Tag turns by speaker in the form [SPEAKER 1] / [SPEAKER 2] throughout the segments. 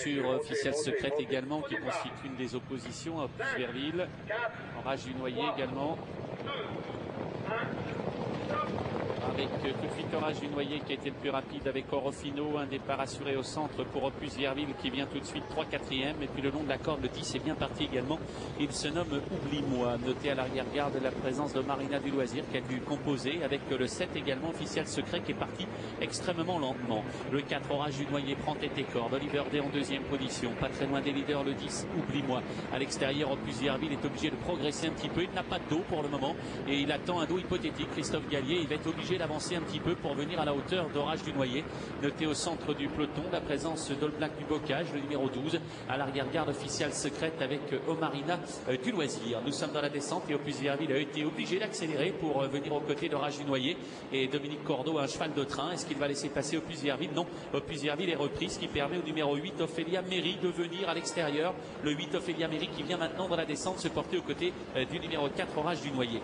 [SPEAKER 1] Sur officielle secrète également qui constitue une des oppositions à Opus-Verville. Orage du Noyer également. Avec tout de suite Orage du Noyer qui a été le plus rapide avec Orofino, un départ assuré au centre pour Opus-Verville qui vient tout de suite 3/4e, et puis le long de la corde le 10 est bien parti également, il se nomme Oublie-moi. Notez à l'arrière-garde la présence de Marina du Loisir qui a dû composer avec le 7 également officiel secret qui est parti extrêmement lentement. Le 4 Orage du Noyer prend tête et corde, Oliver Day en deuxième position, pas très loin des leaders le 10 Oublie-moi. À l'extérieur Opus-Verville est obligé de progresser un petit peu, il n'a pas de dos pour le moment et il attend un dos hypothétique. Christophe Gallier, il va être obligé d'avancer un petit peu pour venir à la hauteur d'Orage du Noyer. Notez au centre du peloton la présence d'All Black du Bocage, le numéro 12, à l'arrière-garde officielle secrète avec Omarina du Loisir. Nous sommes dans la descente et Opus-Verville a été obligé d'accélérer pour venir aux côtés d'Orage du Noyer. Et Dominique Cordeau a un cheval de train. Est-ce qu'il va laisser passer Opus-Verville? Non, Opus-Verville est repris, ce qui permet au numéro 8, Ophélia Méry, de venir à l'extérieur. Le 8, Ophélia Méry, qui vient maintenant dans la descente se porter aux côtés du numéro 4, Orage du Noyer.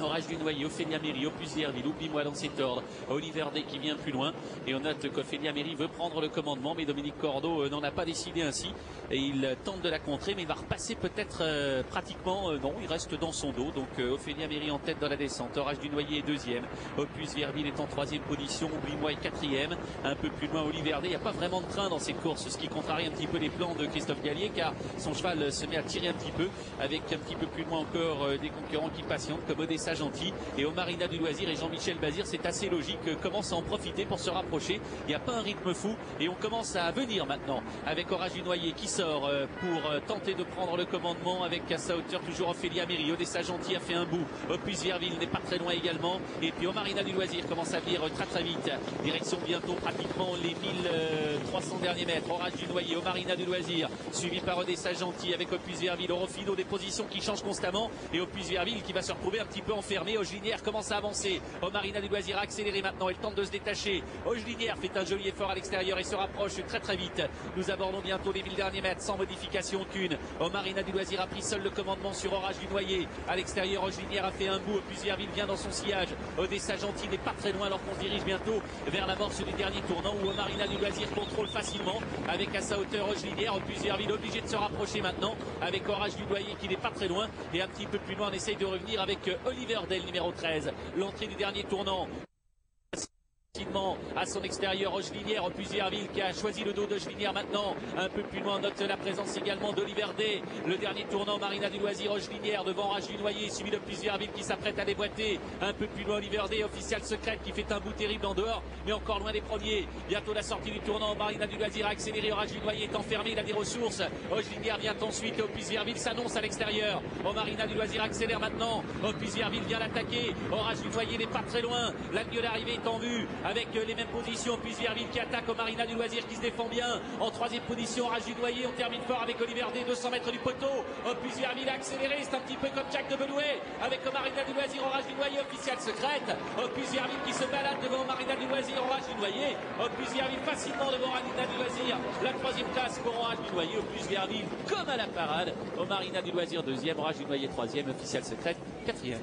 [SPEAKER 1] Orage du Noyer, Ophélia Méry, Opus-Verville, Oublie-moi dans cet ordre. Oliver Day qui vient plus loin. Et on note qu'Ophélia Méry veut prendre le commandement, mais Dominique Cordeau n'en a pas décidé ainsi. Et il tente de la contrer, mais il va repasser peut-être pratiquement. Non, il reste dans son dos. Donc Ophélia Méry en tête dans la descente. Orage du Noyer est deuxième. Opus-Verville est en troisième position. Oublie-moi est quatrième. Un peu plus loin, Oliver Day. Il n'y a pas vraiment de train dans ces courses, ce qui contrarie un petit peu les plans de Christophe Gallier, car son cheval se met à tirer un petit peu, avec un petit peu plus loin encore des concurrents qui patientent, comme Odessa Gentil et Omarina du Loisir et Jean-Michel Bazir. C'est assez logique, commence à en profiter pour se rapprocher. Il n'y a pas un rythme fou et on commence à venir maintenant avec Orage du Noyer qui sort pour tenter de prendre le commandement avec à sa hauteur toujours Ophélia Méry. Odessa Gentil a fait un bout. Opus-Verville n'est pas très loin également. Et puis Omarina du Loisir commence à venir très vite. Direction bientôt pratiquement les 1300 derniers mètres. Orage du Noyer, Omarina du Loisir, suivi par Odessa Gentil avec Opus-Verville. Orofino, des positions qui changent constamment et Opus-Verville qui va se retrouver un petit peu enfermé. Ogelinière commence à avancer. Omarina du Loisir a accéléré maintenant. Elle tente de se détacher. Ogelinière fait un joli effort à l'extérieur et se rapproche très vite. Nous abordons bientôt les 1000 derniers mètres sans modification aucune. Omarina du Loisir a pris seul le commandement sur Orage du Noyer. À l'extérieur, Ogelinière a fait un bout. Opus-Verville vient dans son sillage. Odessa Gentil n'est pas très loin alors qu'on se dirige bientôt vers l'amorce du dernier tournant où Omarina du Loisir contrôle facilement avec à sa hauteur Ogelinière. Opus-Verville obligé de se rapprocher maintenant avec Orage du Noyer qui n'est pas très loin et un petit peu plus loin on essaye de revenir avec Oliver Day, numéro 13. L'entrée du dernier tournant. À son extérieur, Ogelinière, Opus-Verville qui a choisi le dos d'Ogelinière maintenant. Un peu plus loin, on note la présence également d'Oliver Day. Le dernier tournant, Marina du Loisir, Ogelinière devant Orage du Noyer, suivi d'Opus-Verville qui s'apprête à déboîter. Un peu plus loin, Oliver Day, officielle secrète qui fait un bout terrible en dehors, mais encore loin des premiers. Bientôt la sortie du tournant, Marina du Loisir a accéléré, Orage du Noyer est enfermé, il a des ressources. Ogelinière vient ensuite, Opus-Verville s'annonce à l'extérieur. Marina du Loisir accélère maintenant. Opus-Verville vient l'attaquer. Orage du Noyer n'est pas très loin. La ligne d'arrivée est en vue avec les mêmes positions. Opus-Verville qui attaque, Omarina du Loisir qui se défend bien. En troisième position, Orage du Noyer. On termine fort avec Oliver Day, 200 mètres du poteau. Opus-Verville a accéléré, c'est un petit peu comme Jack de Benouet avec Omarina du Loisir, Orage du Noyer, officielle secrète. Opus-Verville qui se balade devant Omarina du Loisir, Orage du Noyer. Opus-Verville facilement devant Omarina du Loisir. La troisième place pour Orage du Noyer. Opus-Verville comme à la parade. Omarina du Loisir deuxième, Orage du Noyer troisième, officielle secrète quatrième.